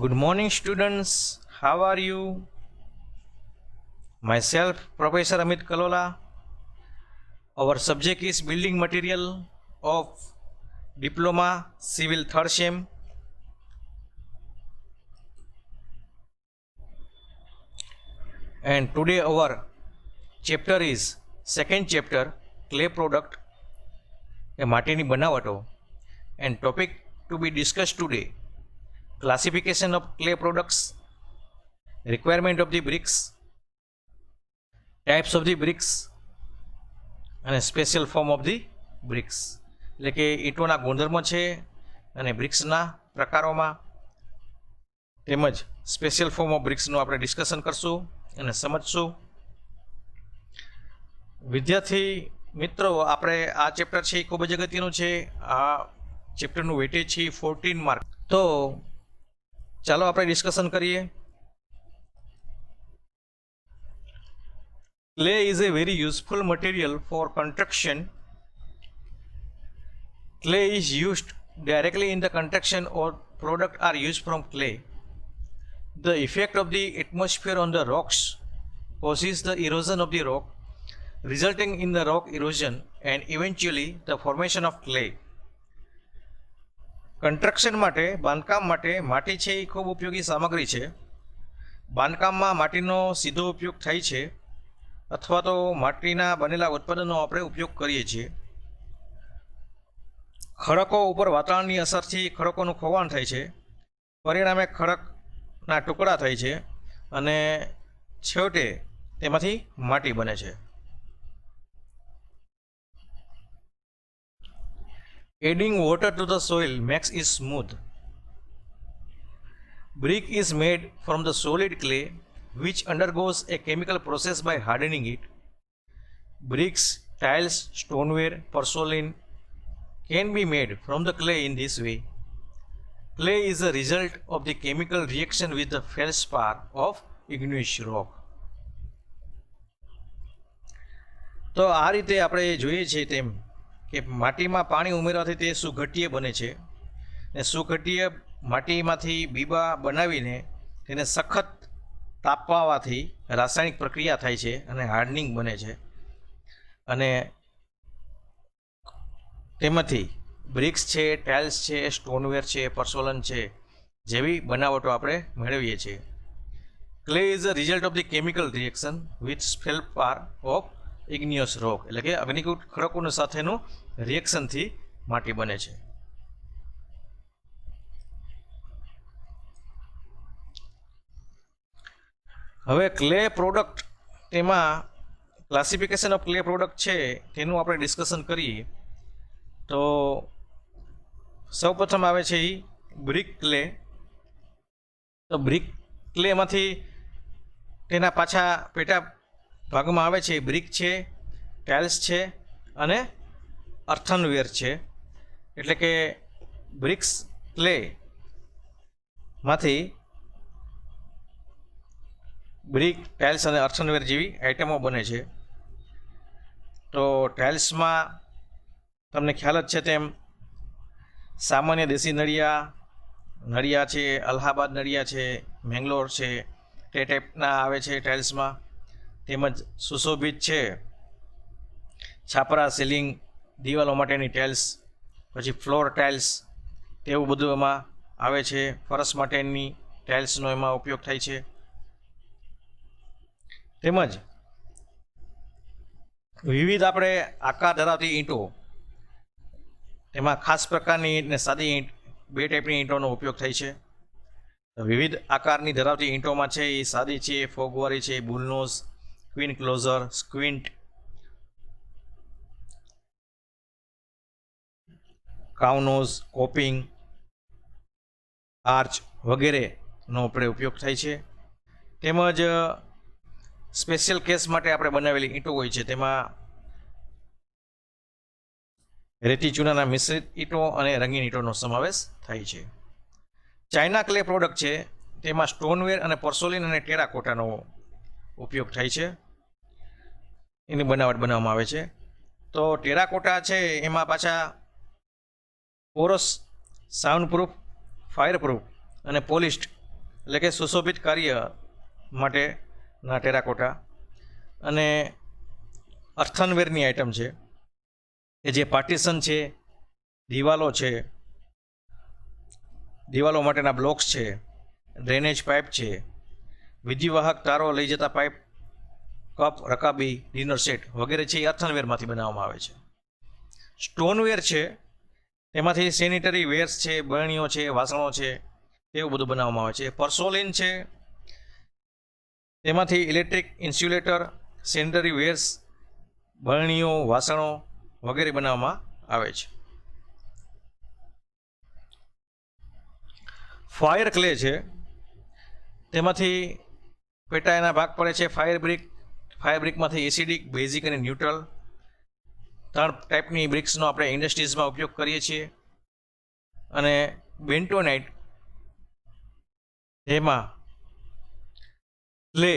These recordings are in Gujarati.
Good morning, students. How are you? Myself, Professor Amit Kalola. Our subject is building material of Diploma Civil Third Sem. And today our chapter is second chapter, clay product, a માટીની બનાવટો. And topic to be discussed today, classification of clay products, requirement of the bricks, types of the bricks અને special form of the BRICS, એટલે કે ઈંટોના ગુણધર્મો છે અને બ્રિક્સના પ્રકારોમાં તેમજ સ્પેશિયલ ફોર્મ ઓફ બ્રિક્સનું આપણે ડિસ્કશન કરશું અને સમજશું. વિદ્યાર્થી મિત્રો, આપણે આ ચેપ્ટર છે એ ખૂબ જ અગત્યનું છે. આ ચેપ્ટરનું વેટેજ છે 14 માર્ક. તો ચાલો આપણે ડિસ્કશન કરીએ. Clay is a very useful material for construction. Clay is used directly in the construction or product are used from clay. The effect of the atmosphere on the rocks causes the erosion of the rock, resulting in the rock erosion and eventually the formation of clay. Construction માટે, બાંધકામ માટે માટી છે એ ખૂબ ઉપયોગી સામગ્રી છે. બાંધકામમાં માટીનો સીધો ઉપયોગ થાય છે અથવા તો માટીના બનેલા ઉત્પાદનો આપણે ઉપયોગ કરીએ છીએ. ખડકો ઉપર વાતાવરણની અસરથી ખડકોનું ખોવાણ થાય છે, પરિણામે ખડકના ટુકડા થાય છે અને છેવટે તેમાંથી માટી બને છે. Adding water to the soil makes it smooth. Brick is made from the solid clay which undergoes a chemical process by hardening it. Bricks, tiles, stoneware, porcelain can be made from the clay in this way. Clay is a result of the chemical reaction with the feldspar of igneous rock. તો આ રીતે આપણે જોઈએ છીએ તેમ કે માટીમાં પાણી ઉમેરવાથી તે સુઘટીય બને છે ને સુઘટીય માટીમાંથી બીબા બનાવીને તેને સખત તાપવાથી રાસાયણિક પ્રક્રિયા થાય છે અને હાર્ડનિંગ બને છે અને તેમાંથી બ્રિક્સ છે, ટાઇલ્સ છે, સ્ટોનવેર છે, પોર્સેલેન છે જેવી બનાવટો આપણે મેળવીએ છીએ. Clay is a result of the chemical reaction with feldspar of igneous rock, એટલે કે અગ્નિકૃત ખડકોનું સાથેનું રિએક્શનથી માટી બને છે. હવે ક્લે પ્રોડક્ટ, તેમાં ક્લાસિફિકેશન ઓફ ક્લે પ્રોડક્ટ છે તેનું આપણે ડિસ્કશન કરીએ. તો સૌપ્રથમ આવે છે એ બ્રિક ક્લે. તો બ્રિક ક્લેમાંથી તેના પાછા પેટા ભાગમાં આવે છે બ્રિક છે, ટાઇલ્સ છે અને અર્થનવેર છે. એટલે કે બ્રિક્સ ક્લે માંથી બ્રિક, ટાઇલ્સ અને અર્થનવેર જેવી આઇટમો બને છે. તો ટાઇલ્સમાં તમને ખ્યાલ જ છે તેમ સામાન્ય દેશી નળિયા છે, અલ્હાબાદ નળિયા છે, મેંગ્લોર છે, તે ટાઈપના આવે છે ટાઇલ્સમાં. તેમજ સુશોભિત છે છાપરા, સીલિંગ, દિવાલો માટેની ટાઇલ્સ, પછી ફ્લોર ટાઇલ્સ તેવું બધું એમાં આવે છે. ફરસ માટેની ટાઇલ્સનો એમાં ઉપયોગ થાય છે. તેમજ વિવિધ આપણે આકાર ધરાવતી ઈંટો, એમાં ખાસ પ્રકારની ને સાદી ઈંટ, બે ટાઈપની ઈંટોનો ઉપયોગ થાય છે. વિવિધ આકારની ધરાવતી ઈંટોમાં છે એ સાદી છે, ફોગવારી છે, બુલનોઝ, ક્વીન ક્લોઝર, સ્ક્વિન્ટ, કાઉનોઝ, કોપિંગ, આર્ચ વગેરેનો આપણે ઉપયોગ થાય છે. તેમજ સ્પેશિયલ કેસ માટે આપણે બનાવેલી ઈંટો હોય છે, તેમાં રેતી ચૂનાના મિશ્રિત ઈંટો અને રંગીન ઈંટોનો સમાવેશ થાય છે. ચાઇના ક્લે પ્રોડક્ટ છે તેમાં સ્ટોનવેર અને પોર્સેલેન અને ટેરાકોટાનો ઉપયોગ થાય છે, એની બનાવટ બનાવવામાં આવે છે. તો ટેરાકોટા છે એમાં પાછા Porus, sound proof, fire proof અને પોલિશ્ડ એટલે કે સુશોભિત કાર્ય માટેના ટેરાકોટા. અને અર્થનવેરની આઇટમ છે કે જે પાર્ટીશન છે, દિવાલો છે, દિવાલો માટેના બ્લોક્સ છે, ડ્રેનેજ પાઇપ છે, વિદ્યુવાહક તારો લઈ જતા પાઇપ, કપ, રકાબી, ડિનર સેટ વગેરે છે એ અર્થનવેરમાંથી બનાવવામાં આવે છે. સ્ટોનવેર છે તેમાંથી સેનિટરી વેર્સ છે, બરણીઓ છે, વાસણો છે, એવું બધું બનાવવામાં આવે છે. પર્સોલિન છે તેમાંથી ઇલેક્ટ્રિક ઇન્સ્યુલેટર, સેનિટરી વેર્સ, બરણીઓ, વાસણો વગેરે બનાવવામાં આવે છે. ફાયર ક્લે છે તેમાંથી પેટાના ભાગ પડે છે. ફાયર બ્રિકમાંથી એસિડિક, બેઝિક અને ન્યુટ્રલ 3 ટાઈપની બ્રિક્સનો આપણે ઇન્ડસ્ટ્રીઝમાં ઉપયોગ કરીએ છીએ. અને બેન્ટોનાઇટ એમાં clay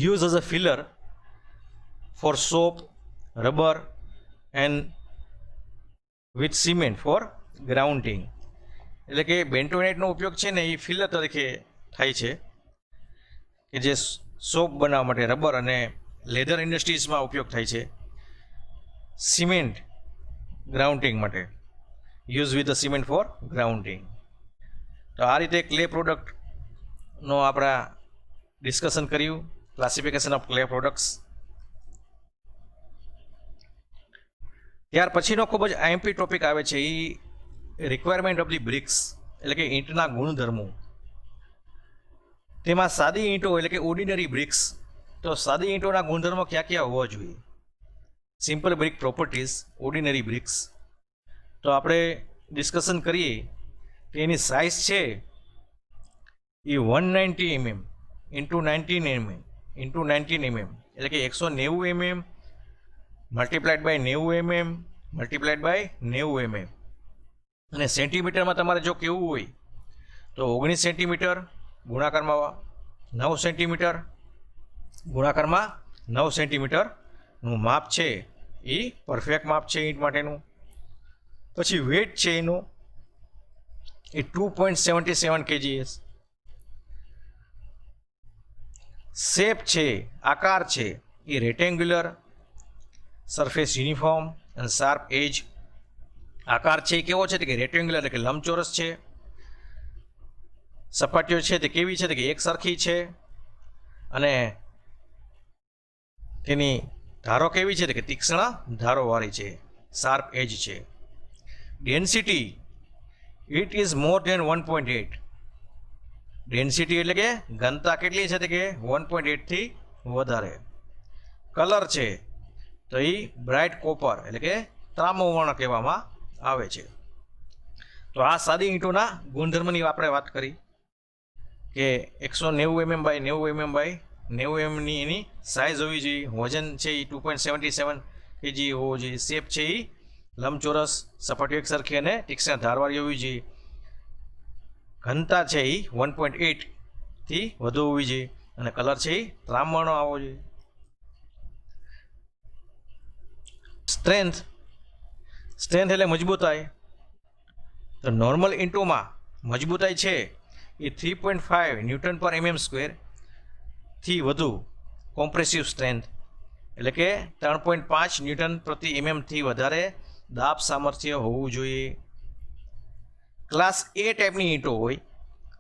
use as a filler for soap, rubber and with cement for grounding. એટલે કે બેન્ટોનાઇટનો ઉપયોગ છે ને એ ફિલર તરીકે થાય છે કે જે સોપ બનાવવા માટે રબર અને લેધર ઇન્ડસ્ટ્રીઝમાં ઉપયોગ થાય છે. સિમેન્ટ ગ્રાઉન્ડિંગ માટે use with the cement for grounding. તો આ રીતે ક્લે પ્રોડક્ટનો આપણા ડિસ્કશન કર્યું, ક્લાસિફિકેશન ઓફ ક્લે પ્રોડક્ટ્સ. ત્યાર પછીનો ખૂબ જ આઈએમપી ટોપિક આવે છે એ રિક્વાયરમેન્ટ ઓફ ધી બ્રિક્સ, એટલે કે ઈંટના ગુણધર્મો. તેમાં સાદી ઈંટો એટલે કે ઓર્ડિનરી બ્રિક્સ. તો સાદી ઈંટોના ગુણધર્મો ક્યાં ક્યાં હોવા જોઈએ? Simple brick properties, ordinary bricks. તો આપણે ડિસ્કશન કરીએ કે એની સાઇઝ છે એ 190 mm into 19 mm into 19 mm, એટલે કે 190 mm multiplied by 90 mm multiplied by 90 mm. અને સેન્ટીમીટરમાં તમારે જો કેવું હોય તો 19 સેન્ટીમીટર ગુણાકારમાં 9 સેન્ટીમીટર ગુણાકારમાં 9 સેન્ટીમીટરનું માપ છે એ પરફેક્ટ માપ છે ઈંટ માટેનું. પછી વેટ છે એનું એ 2.77 kgs. શેપ છે, આકાર છે એ રેક્ટેન્ગ્યુલર, સરફેસ યુનિફોર્મ અને શાર્પ એજ. આકાર છે એ કેવો છે કે રેક્ટેન્ગ્યુલર એટલે કે લંબચોરસ છે. સપાટીઓ છે તે કેવી છે કે એક સરખી છે. અને તેની ધારો કેવી છે કે તીક્ષ્ણ ધારોવાળી છે, શાર્પ એજ છે. Density it is more than 1.8. Density એટલે કે ઘનતા કેટલી છે કે 1.8 થી વધારે. કલર છે તો એ બ્રાઇટ કોપર એટલે કે તાંબુ વર્ણ કહેવામાં આવે છે. તો આ સાદી ઈંટોના ગુણધર્મની આપણે વાત કરી કે 190 mm by 90 mm by 90 mm ની એની સાઇઝ હોવી જોઈએ. વજન છે એ 2.77 kg હોવો જોઈએ. શેપ છે એ લંબચોરસ, સપાટીઓ એક સરખી અને તીક્ષ્ણ ધારવાળી હોવી જોઈએ. ઘનતા છે એ 1.8 થી વધુ હોવી જોઈએ. અને કલર છે એ તાંબુ આવવો જોઈએ. સ્ટ્રેન્થ એટલે મજબૂતાઈ. તો નોર્મલ ઈંટોમાં મજબૂતાઈ છે એ 3.5 ન્યૂટન પર mm² થી વધુ. કોમ્પ્રેસિવ સ્ટ્રેન્થ એટલે કે 3.5 ન્યૂટન પ્રતિ mm થી વધારે દાબ સામર્થ્ય હોવું જોઈએ. ક્લાસ A ટાઈપની ઈંટો હોય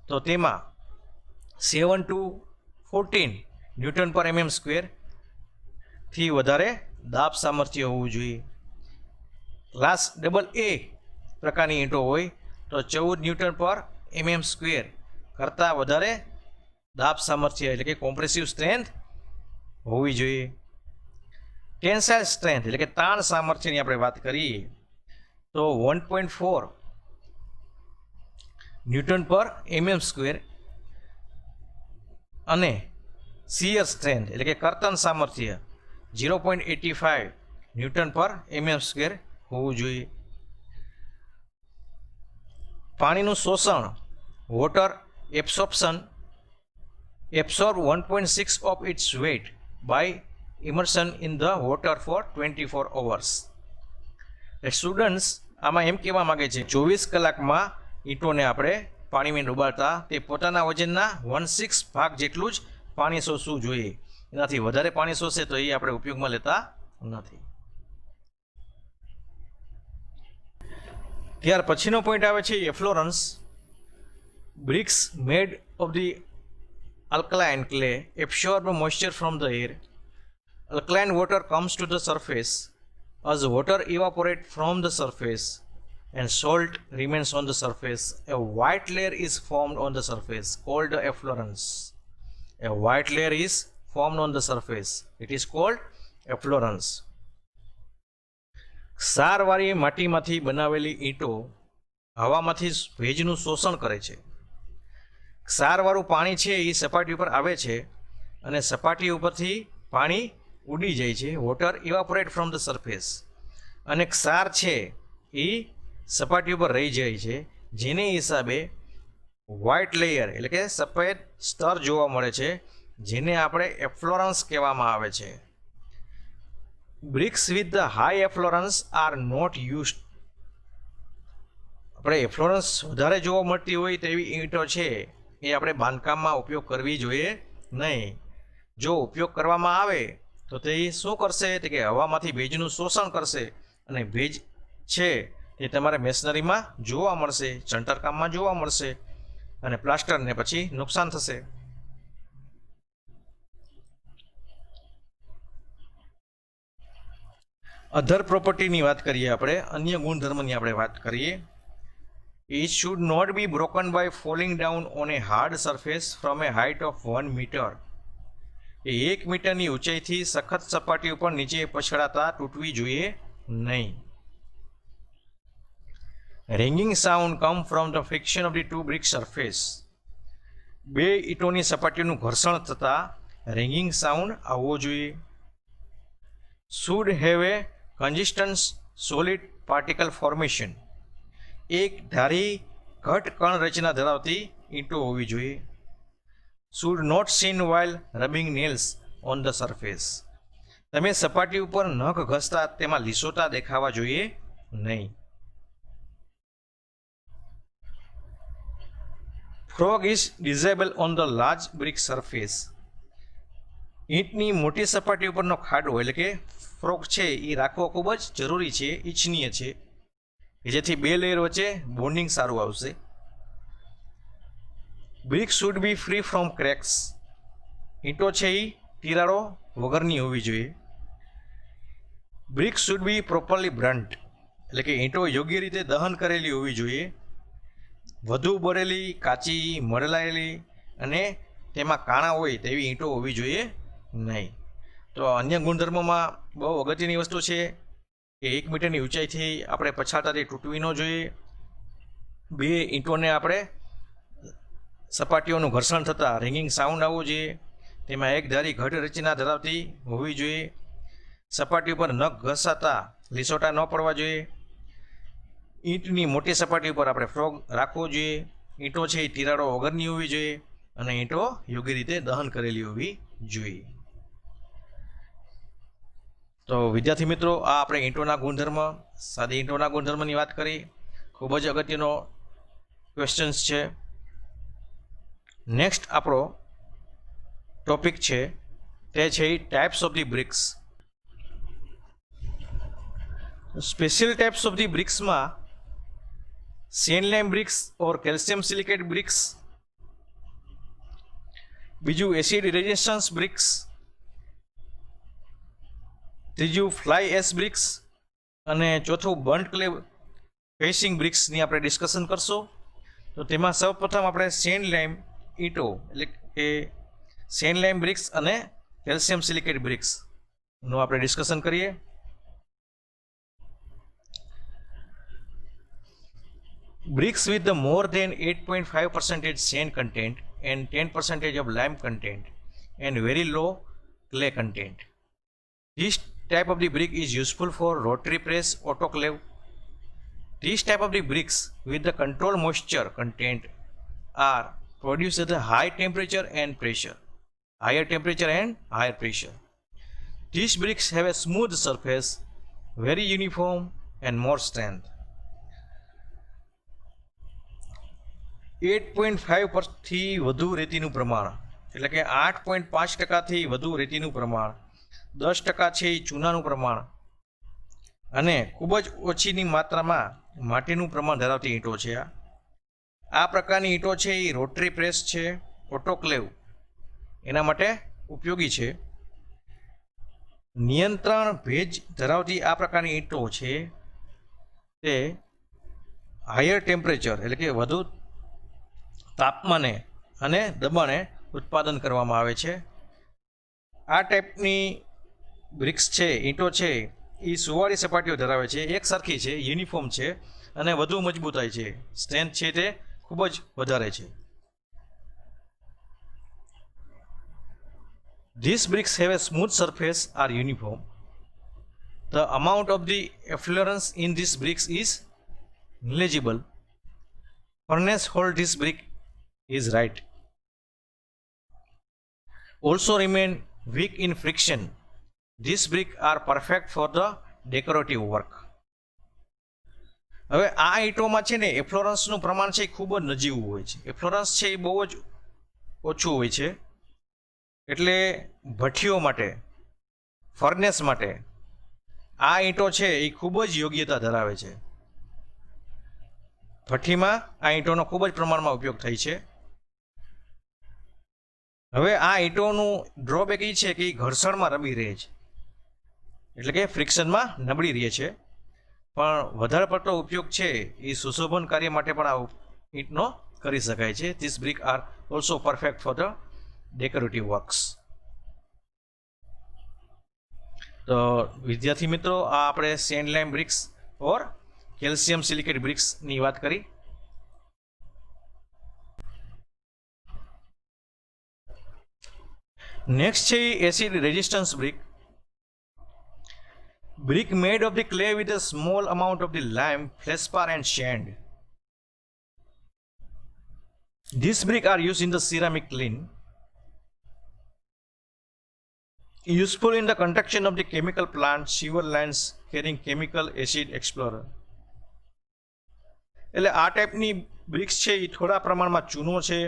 તો તેમાં 7 to 14 ન્યૂટન પર mm² થી વધારે દાબ સામર્થ્ય હોવું જોઈએ. ક્લાસ AA પ્રકારની ઈંટો હોય તો 14 ન્યૂટન પર mm² કરતાં વધારે દાબ સામર્થ્ય એટલે કે કોમ્પ્રેસિવ સ્ટ્રેન્થ હોવી જોઈએ. ટેન્સાઇલ સ્ટ્રેન્થ એટલે કે તાણ સામર્થ્યની આપણે વાત કરીએ તો 1.4 ન્યૂટન પર mm² અને શિયર સ્ટ્રેન્થ એટલે કે કર્તન સામર્થ્ય 0.85 ન્યૂટન પર mm² હોવું જોઈએ. પાણીનું શોષણ water absorption absorb 1.6 of its weight by immersion in the water for 24 hours. Students આમાં એમ કહેવા માગે છે 24 કલાકમાં ઈંટોને આપણે પાણીમાં ડૂબાડતા તે પોતાના વજનના 1/6 ભાગ જેટલું જ પાણી શોષવું જોઈએ. એનાથી વધારે પાણી શોષે તો એ આપણે ઉપયોગમાં લેતા નથી. ત્યાર પછીનો પોઈન્ટ આવે છે efflorescence. Bricks made of the alkaline clay absorb moisture from the air. Alkaline water comes to the surface as water evaporates from the surface and salt remains on the surface. A white layer is formed on the surface called efflorescence. A white layer is formed on the surface. It is called efflorescence. ક્ષારવાળી માટીમાંથી બનાવેલી ઈંટો હવામાંથી ભેજનું શોષણ કરે છે. ક્ષારવાળું પાણી છે એ સપાટી ઉપર આવે છે અને સપાટી ઉપરથી પાણી ઉડી જાય છે. Water evaporate from the surface. અને ક્ષાર છે એ સપાટી ઉપર રહી જાય છે, જેને હિસાબે વ્હાઇટ લેયર એટલે કે સફેદ સ્તર જોવા મળે છે, જેને આપણે એફ્લોરન્સ કહેવામાં આવે છે. Bricks with the high efflorescence are not used. આપણે એફ્લોરન્સ વધારે જોવા મળતી હોય તેવી ઈંટો છે એ આપણે બાંધકામમાં ઉપયોગ કરવી જોઈએ નહીં. જો ઉપયોગ કરવામાં આવે તો તે શું કરશે કે હવામાંથી ભેજનું શોષણ કરશે અને ભેજ છે તે તમારે મેશનરીમાં જોવા મળશે, ચણતરકામમાં જોવા મળશે અને પ્લાસ્ટરને પછી નુકસાન થશે. અધર પ્રોપર્ટીની વાત કરીએ આપણે, અન્ય ગુણધર્મની આપણે વાત કરીએ. It should not be broken by falling down on a hard surface from a height of 1 meter. એ 1 મીટરની ઊંચાઈથી સખત સપાટી ઉપર નીચે પછડાતા તૂટવી જોઈએ નહીં. Ringing sound come from the friction of the two brick surface. બે ઈંટોની સપાટીનું ઘર્ષણ થતા રિંગિંગ સાઉન્ડ આવવો જોઈએ. Should have a consistent solid particle formation. એક ધારી ઘટ કણ રચના ધરાવતી ઈંટો હોવી જોઈએ. Should not seen while rubbing nails on the surface. તમે સપાટી ઉપર નખ ઘસતા તેમાં લીસોટા દેખાવા જોઈએ નહીં. Frog is visible on the large brick surface. ઈંટની મોટી સપાટી ઉપરનો ખાડો એટલે કે ફ્રોગ છે એ રાખવો ખૂબ જ જરૂરી છે, ઈચ્છનીય છે, જેથી બે લેયર વચ્ચે બોન્ડિંગ સારું આવશે. Brick should be free from cracks. ઈંટો છે એ તિરાડો વગરની હોવી જોઈએ. Brick should be properly burnt એટલે કે ઈંટો યોગ્ય રીતે દહન કરેલી હોવી જોઈએ. વધુ બળેલી, કાચી, મળેલાયેલી અને તેમાં કાણા હોય તેવી ઈંટો હોવી જોઈએ નહીં. તો અન્ય ગુણધર્મોમાં બહુ અગત્યની વસ્તુ છે કે 1 મીટરની ઊંચાઈથી આપણે પછાડતાથી તૂટવી ન જોઈએ. બે ઈંટોને આપણે સપાટીઓનું ઘર્ષણ થતાં રિંગિંગ સાઉન્ડ આવવું જોઈએ. તેમાં એક ધારી ઘટ રચના ધરાવતી હોવી જોઈએ. સપાટી ઉપર નખ ઘસાતા લીસોટા ન પડવા જોઈએ. ઈંટની મોટી સપાટી ઉપર આપણે ફ્રોગ રાખવો જોઈએ. ઈંટો છે એ તિરાડો વગરની હોવી જોઈએ અને ઈંટો યોગ્ય રીતે દહન કરેલી હોવી જોઈએ. તો વિદ્યાર્થી મિત્રો, આ આપણે ઈંટોના ગુણધર્મ, સાદી ઈંટોના ગુણધર્મની વાત કરી. ખૂબ જ અગત્યનો ક્વેશ્ચન્સ છે. નેક્સ્ટ આપણો ટોપિક છે તે છે types of the bricks. Special types of the બ્રિક્સમાં sand lime bricks or calcium silicate bricks, બીજું એસિડ રેઝિસ્ટન્સ બ્રિક્સ, ત્રીજું ફ્લાય એશ બ્રિક્સ અને ચોથું બર્ન્ટ ક્લે ફેસિંગ બ્રિક્સની આપણે ડિસ્કશન કરશું. તો તેમાં સૌપ્રથમ આપણે સેન લાઇમ ઈંટો એટલે કે સેન લાઇમ બ્રિક્સ અને કેલ્શિયમ સિલિકેટ બ્રિક્સનું આપણે ડિસ્કશન કરીએ. Bricks with the more than 8.5% sand content and 10% of lime content and very low clay content. This type of the brick is useful for rotary press autoclave. This type of the bricks with the controlled moisture content are produced at a high temperature and pressure. Higher temperature and higher pressure. These bricks have a smooth surface, very uniform and more strength. 8.5%થી વધુ રેતીનું પ્રમાણ, એટલે કે 8.5%થી વધુ રેતીનું પ્રમાણ, 10% છે એ ચૂનાનું પ્રમાણ અને ખૂબ જ ઓછીની માત્રામાં માટીનું પ્રમાણ ધરાવતી ઈંટો છે. આ પ્રકારની ઈંટો છે એ રોટરી પ્રેસ છે, ઓટોક્લેવ એના માટે ઉપયોગી છે. નિયંત્રણ ભેજ ધરાવતી આ પ્રકારની ઈંટો છે તે હાયર ટેમ્પરેચર એટલે કે વધુ તાપમાને અને દબાણે ઉત્પાદન કરવામાં આવે છે. આ ટાઈપની બ્રિક્સ છે, ઈંટો છે એ સુવાળી સપાટીઓ ધરાવે છે, એક સરખી છે, યુનિફોર્મ છે અને વધુ મજબૂતાઈ છે, સ્ટ્રેન્થ છે તે ખૂબ જ વધારે છે. These bricks have a smooth surface are uniform. The amount of the effluence in these bricks is negligible. Furnace hold this brick is right. Also remain weak in friction. These bricks are perfect for the decorative work. હવે આ ઈંટોમાં છે ને એફ્લોરન્સનું પ્રમાણ છે એ ખૂબ જ નજીવું હોય છે. એફ્લોરન્સ છે એ બહુ જ ઓછું હોય છે, એટલે ભઠ્ઠીઓ માટે, ફર્નેસ માટે આ ઈંટો છે એ ખૂબ જ યોગ્યતા ધરાવે છે. ભઠ્ઠીમાં આ ઈંટોનો ખૂબ જ પ્રમાણમાં ઉપયોગ થાય છે. હવે આ ઈંટોનું ડ્રોબેક એ છે કે એ ઘર્ષણમાં રમી રહે છે, એટલે કે ફ્રિક્શનમાં નબળી રહે છે, પણ વધારે પડતો ઉપયોગ છે એ સુશોભન કાર્ય માટે પણ આ ઈંટનો કરી શકાય છે. This brick are also perfect for the decorative works. તો વિદ્યાર્થી મિત્રો, આ આપણે send lime bricks or calcium silicate બ્રિક્સની વાત કરી. નેક્સ્ટ છે acid resistance brick. Brick made of the clay with a small amount of the lime, feldspar and sand. These bricks are used in the ceramic kiln. Useful in the construction of the chemical plant, sewer lines carrying chemical acid explorer. એટલે આ ટાઈપની બ્રિક્સ છે એ થોડા પ્રમાણમાં ચૂનો છે,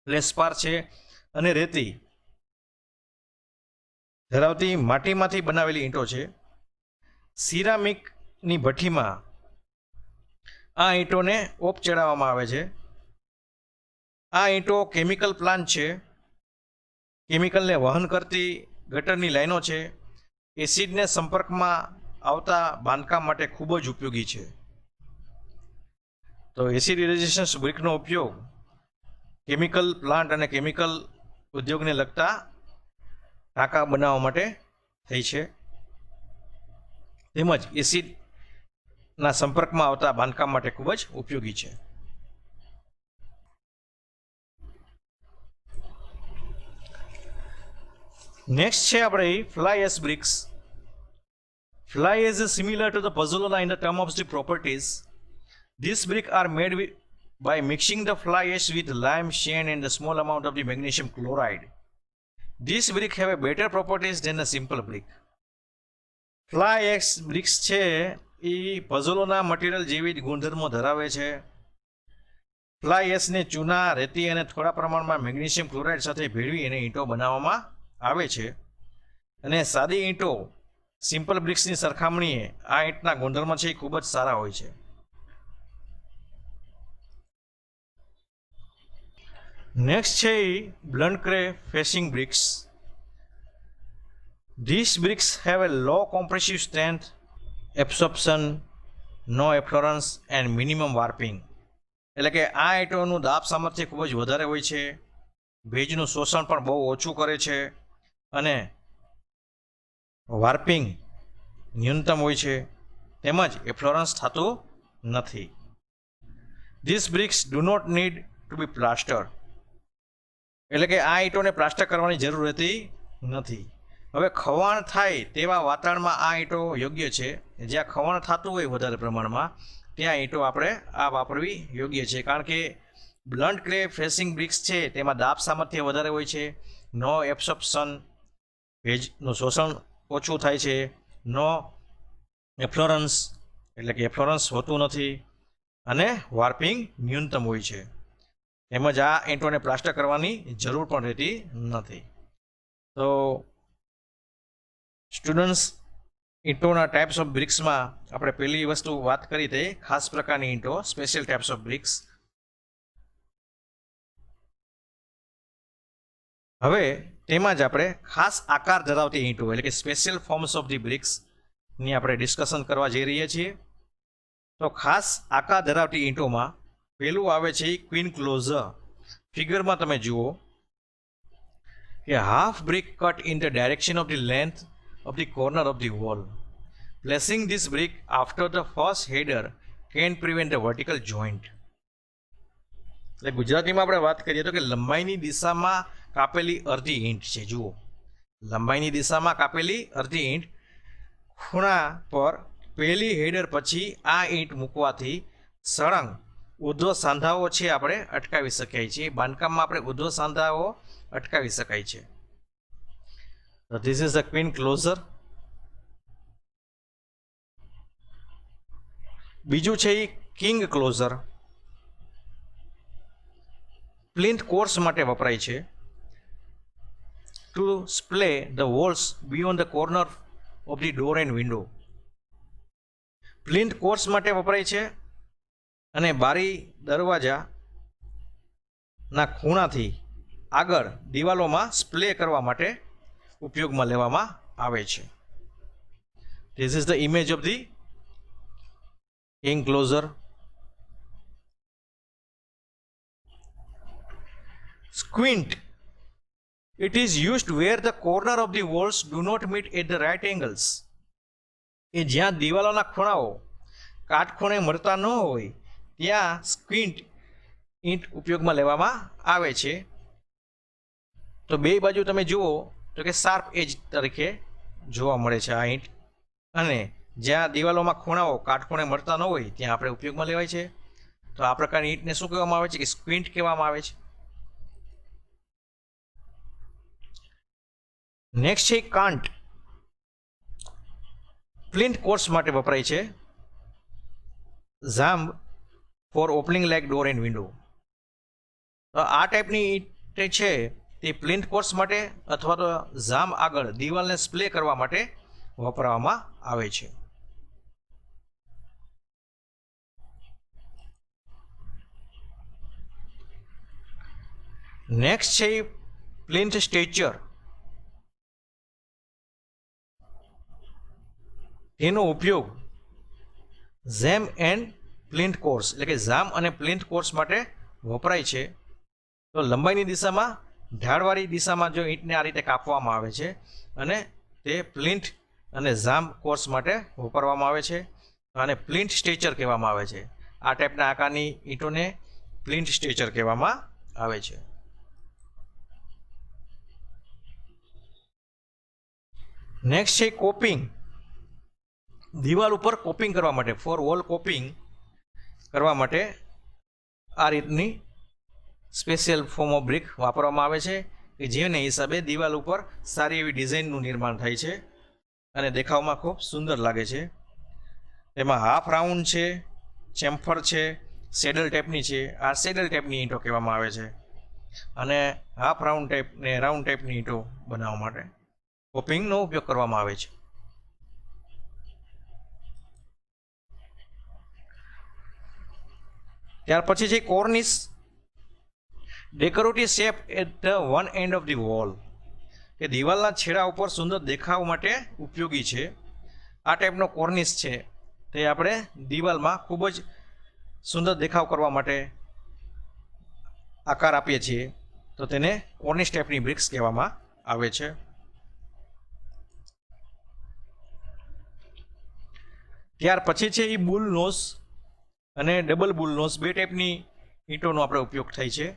ફેલ્ડસ્પાર છે અને રેતી ધરાવતી માટીમાંથી બનાવેલી ઈંટો છે. સિરામિકની ભઠ્ઠીમાં આ ઈંટોને ઓપ ચડાવવામાં આવે છે. આ ઈંટો કેમિકલ પ્લાન્ટ છે, કેમિકલને વહન કરતી ગટરની લાઈનો છે, એસિડને સંપર્કમાં આવતા બાંધકામ માટે ખૂબ જ ઉપયોગી છે. તો એસિડ રેઝિસ્ટન્સ બ્રિકનો ઉપયોગ કેમિકલ પ્લાન્ટ અને કેમિકલ ઉદ્યોગને લગતા ટાંકા બનાવવા માટે થઈ છે, તેમજ એસિડના સંપર્કમાં આવતા બાંધકામ માટે ખૂબ જ ઉપયોગી છે. નેક્સ્ટ છે આપણે fly ash BRICS. Fly ash is similar to the pozzolana in the term of the properties. These bricks are made by mixing the fly ash with lime, sand and a small amount of the magnesium chloride. These bricks have a better properties than a simple brick. Fly ash BRICS છે એ પઝલોના મટીરિયલ જેવી જ ગુણધર્મો ધરાવે છે. ફ્લાય એશને ચૂના, રેતી અને થોડા પ્રમાણમાં મેગ્નેશિયમ ક્લોરાઇડ સાથે ભેળવી અને ઈંટો બનાવવામાં આવે છે. અને સાદી ઈંટો સિમ્પલ બ્રિક્સની સરખામણીએ આ ઈંટના ગુણધર્મો છે એ ખૂબ જ સારા હોય છે. નેક્સ્ટ છે બ્લન્ટ ક્રે facing bricks. These bricks have a low compressive strength, absorption, no efflorescence and minimum warping. એટલે કે આ ઈંટોનું દાબ સામર્થ્ય ખૂબ જ વધારે હોય છે, ભેજનું શોષણ પણ બહુ ઓછું કરે છે અને વાર્પિંગ ન્યૂનતમ હોય છે, તેમજ એફ્લોરન્સ થતું નથી. These bricks do not need to be plastered. એટલે કે આ ઈંટોને પ્લાસ્ટર કરવાની જરૂર રહેતી નથી. હવે ખવાણ થાય તેવા વાતાવરણમાં આ ઈંટો યોગ્ય છે. જ્યાં ખવાણ થતું હોય વધારે પ્રમાણમાં ત્યાં ઈંટો આપણે આ વાપરવી યોગ્ય છે, કારણ કે બ્લન્ટ ક્રે ફેસિંગ બ્રિક્સ છે તેમાં દાબ સામર્થ્ય વધારે હોય છે, નો એબ્સોર્પ્શન, ભેજનું શોષણ ઓછું થાય છે, નો એફ્લોરન્સ એટલે કે એફ્લોરન્સ હોતું નથી અને વાર્પિંગ ન્યૂનતમ હોય છે. તેમજ આ ઈંટોને પ્લાસ્ટર કરવાની જરૂર પણ રહેતી નથી. તો સ્ટુડન્ટ્સ, ઈંટોના ટાઈપ્સ ઓફ બ્રિક્સમાં આપણે પહેલી વસ્તુ વાત કરી તે ખાસ પ્રકારની ઈંટો, સ્પેશિયલ ટાઈપ્સ ઓફ બ્રિક્સ. હવે તેમાં જ આપણે ખાસ આકાર ધરાવતી ઈંટો એટલે કે સ્પેશિયલ ફોર્મ્સ ઓફ ધી બ્રિક્સની આપણે ડિસ્કશન કરવા જઈ રહ્યા છીએ. તો ખાસ આકાર ધરાવતી ઈંટોમાં પહેલું આવે છે ક્વીન ક્લોઝર. ફિગરમાં તમે જુઓ કે half brick cut in the direction of the length of the corner of the wall. Placing this brick after the first header can prevent the vertical joint. એટલે ગુજરાતીમાં આપણે વાત કરીએ તો કે લંબાઈની દિશામાં કાપેલી અડધી ઈંટ છે. જુઓ, લંબાઈની દિશામાં કાપેલી અડધી ઈંટ ખૂણા પર પહેલી હેડર પછી આ ઈંટ મૂકવાથી સળંગ ઉધ્વ સાંધાઓ છે આપણે અટકાવી શકાય છે. બાંધકામમાં આપણે ઉધ્વ સાંધાઓ અટકાવી શકાય છે. So this is the queen closer. બીજું છે એ કિંગ ક્લોઝર. પ્લિન્થ કોર્સ માટે વપરાય છે. To splay the walls beyond the corner of the door and window. Plinth course માટે વપરાય છે અને બારી દરવાજાના ખૂણાથી આગળ દિવાલોમાં સ્પ્લે કરવા માટે ઉપયોગમાં લેવામાં આવે છે. This is the image of the enclosure. Squint. It is used where the corner of the walls do not meet at the right angles. એ જ્યાં દિવાલોના ખૂણાઓ કાટખૂણે મળતા ન હોય ત્યાં સ્ક્વિન્ટ ઈંટ ઉપયોગમાં લેવામાં આવે છે. તો બે બાજુ તમે જુઓ તો કે શાર્પ એજ તરીકે જોવા મળે છે આ ઈંટ, અને જ્યાં દિવાલોમાં ખૂણાઓ કાટખૂણે મળતા ન હોય ત્યાં આપણે ઉપયોગમાં લેવાય છે. તો આ પ્રકારની ઈંટને શું કહેવામાં આવે છે કે સ્ક્વિન્ટ કહેવામાં આવે છે. નેક્સ્ટ છે કાન્ટ. પ્લિન્થ કોર્સ માટે વપરાય છે. Jamb for opening like door and window. તો આ ટાઈપની ઈંટ છે તે પ્લિન્થ કોર્સ માટે અથવા તો જામ આગળ દિવાલને સ્પ્લે કરવા માટે વપરાવામાં આવે છે. નેક્સ્ટ છે પ્લિન્થ સ્ટ્રેચર. એનો ઉપયોગ ઝેમ એન્ડ પ્લિન્થ કોર્સ એટલે કે જામ અને પ્લિન્થ કોર્સ માટે વપરાય છે. તો લંબાઈની દિશામાં ઢાળવાળી દિશામાં જો ઈંટને આ રીતે કાપવામાં આવે છે અને તે પ્લિન્થ અને જામ કોર્સ માટે વાપરવામાં આવે છે. આને પ્લિન્થ સ્ટ્રેચર કહેવામાં આવે છે. આ ટાઈપના આકારની ઈંટોને પ્લિન્થ સ્ટ્રેચર કહેવામાં આવે છે. નેક્સ્ટ છે કોપિંગ. દિવાલ ઉપર કોપિંગ કરવા માટે, ફોર વોલ કોપિંગ કરવા માટે આ રીતની સ્પેશિયલ ફોર્મ ઓફ બ્રિક વાપરવામાં આવે છે કે જેને હિસાબે દિવાલ ઉપર સારી એવી ડિઝાઇનનું નિર્માણ થાય છે અને દેખાવમાં ખૂબ સુંદર લાગે છે. એમાં હાફ રાઉન્ડ છે, ચેમ્ફર છે, સેડલ ટાઈપની છે. આ સેડલ ટાઈપની ઈંટો કહેવામાં આવે છે. અને હાફ રાઉન્ડ ટાઈપ ને રાઉન્ડ ટાઈપની ઈંટો બનાવવા માટે કોપિંગનો ઉપયોગ કરવામાં આવે છે. ત્યાર પછી છે cornice. Decorative shape at the one end of the wall. એ દિવાલના છેડા ઉપર સુંદર દેખાવ માટે ઉપયોગી છે. આ ટાઈપનો કોર્નિસ છે તે આપણે દિવાલમાં ખૂબ જ સુંદર દેખાવ કરવા માટે આકાર આપીએ છીએ, તો તેને કોર્નિસ ટાઈપની બ્રિક્સ કહેવામાં આવે છે. ત્યાર પછી છે એ બુલ નોઝ અને ડબલ બુલ નોઝ. બે ટાઈપની ઈંટોનો આપણે ઉપયોગ થાય છે.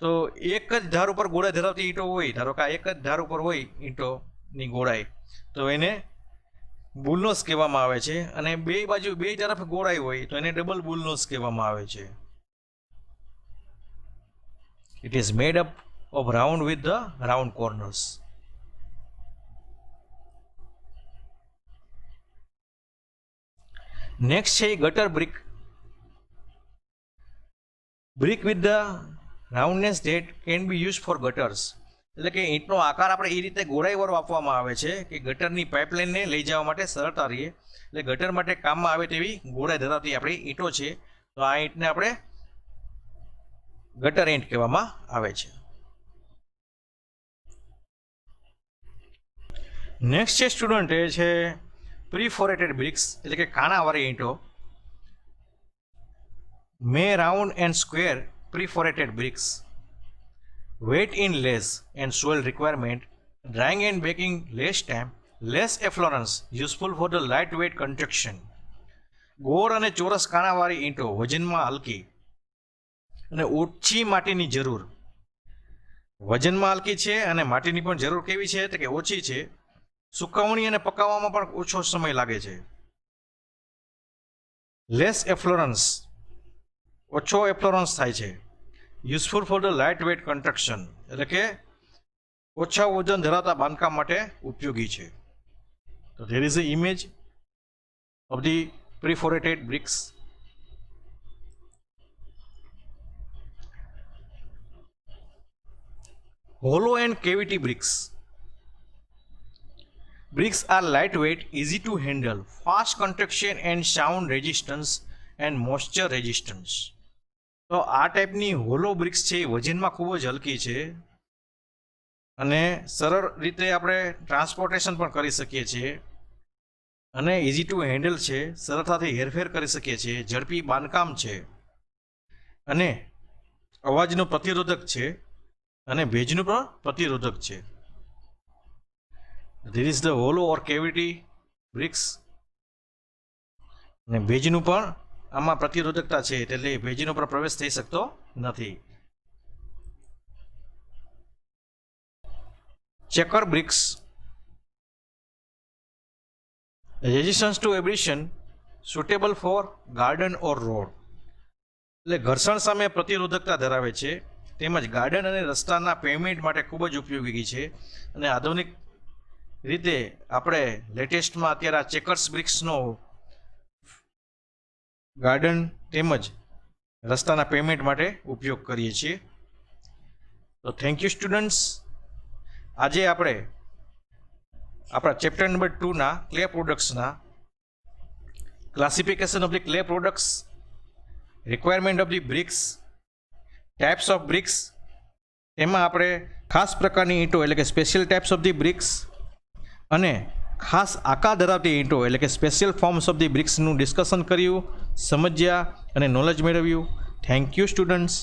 તો એક જ ધાર ઉપર ગોળાઈ ધરાવતી ઈંટો હોય, ધારો કે એક જ ધાર ઉપર હોય ઈંટોની ગોળાઈ, તો એને બુલનોઝ કહેવામાં આવે છે. અને બે બાજુ બે તરફ ગોળાઈ હોય તો એને ડબલ બુલનોઝ કહેવામાં આવે છે. It is made up of round with the round corners. Next છે gutter brick. Brick with the roundness that can be use for gutters, એટલે કે ઈંટનો આકાર આપણે એ રીતે ગોળાઈવાળો આપવામાં આવે છે કે ગટરની પાઇપલાઇનને લઈ જવા માટે સરળતા રહીએ, એટલે ગટર માટે કામમાં આવે તેવી ગોળાઈ ધરાવતી આપણી ઈંટો છે. તો આ ઈંટને આપણે ગટર ઈંટ કહેવામાં આવે છે. નેક્સ્ટ છે સ્ટુડન્ટ એ છે પ્રીફોરેટેડ બ્રિક્સ, એટલે કે કાણાવાળી ઈંટો. May round and square perforated bricks wet in less and soil requirement, drying and baking less time, less effluence, useful for the lightweight construction. ગોળ અને ચોરસ કાણાવાળી ઈંટો વજનમાં હલકી અને ઓછી માટીની જરૂર. વજનમાં હલકી છે અને માટીની પણ જરૂર કેવી છે તો કે ઓછી છે. સુકવણી અને પકાવવામાં પણ ઓછો સમય લાગે છે. લેસ એફ્લોરન્સ, ઓછો એફ્લોરન્સ થાય છે. Useful for the light wet construction, એટલે કે ઓછા વજન ધરાવતા બાંધકામ માટે ઉપયોગી છે. તો there is a image of the perforated bricks. Hollow and cavity bricks. Bricks are lightweight, easy to handle, fast construction and sound resistance and moisture resistance. તો આ ટાઈપની હોલો બ્રિક્સ છે એ વજનમાં ખૂબ જ હલકી છે અને સરળ રીતે આપણે ટ્રાન્સપોર્ટેશન પણ કરી શકીએ છીએ અને ઇઝી ટુ હેન્ડલ છે, સરળતાથી હેરફેર કરી શકીએ છીએ, ઝડપી બાંધકામ છે અને અવાજનું પ્રતિરોધક છે અને ભેજનું પણ પ્રતિરોધક છે. There is the hollow or cavity bricks, અને ભેજનું પણ આમાં પ્રતિરોધકતા છે, એટલે ભેજનો પણ પ્રવેશ થઈ શકતો નથી. Checker bricks, resistance to abrasion, suitable for garden or road, એટલે ઘર્ષણ સામે પ્રતિરોધકતા ધરાવે છે તેમજ ગાર્ડન અને રસ્તાના પેવમેન્ટ માટે ખૂબ જ ઉપયોગી છે. અને આધુનિક રીતે આપણે લેટેસ્ટમાં અત્યારે આ ચેકર્સ બ્રિક્સનો ગાર્ડન તેમજ રસ્તાના પેમેન્ટ માટે ઉપયોગ કરીએ છીએ. તો થેન્ક યુ સ્ટુડન્ટ્સ. આજે આપણે આપણા ચેપ્ટર નંબર 2ના ક્લે પ્રોડક્ટ્સના classification of the clay products, requirement of the bricks, types of bricks, એમાં આપણે ખાસ પ્રકારની ઈંટો એટલે કે special types of the bricks અને ખાસ આકાર ધરાવતી ઈંટો એટલે કે સ્પેશિયલ ફોર્મ્સ ઓફ ધી બ્રિક્સનું ડિસ્કશન કર્યું, સમજ્યા અને નોલેજ મેળવ્યું. Thank you students.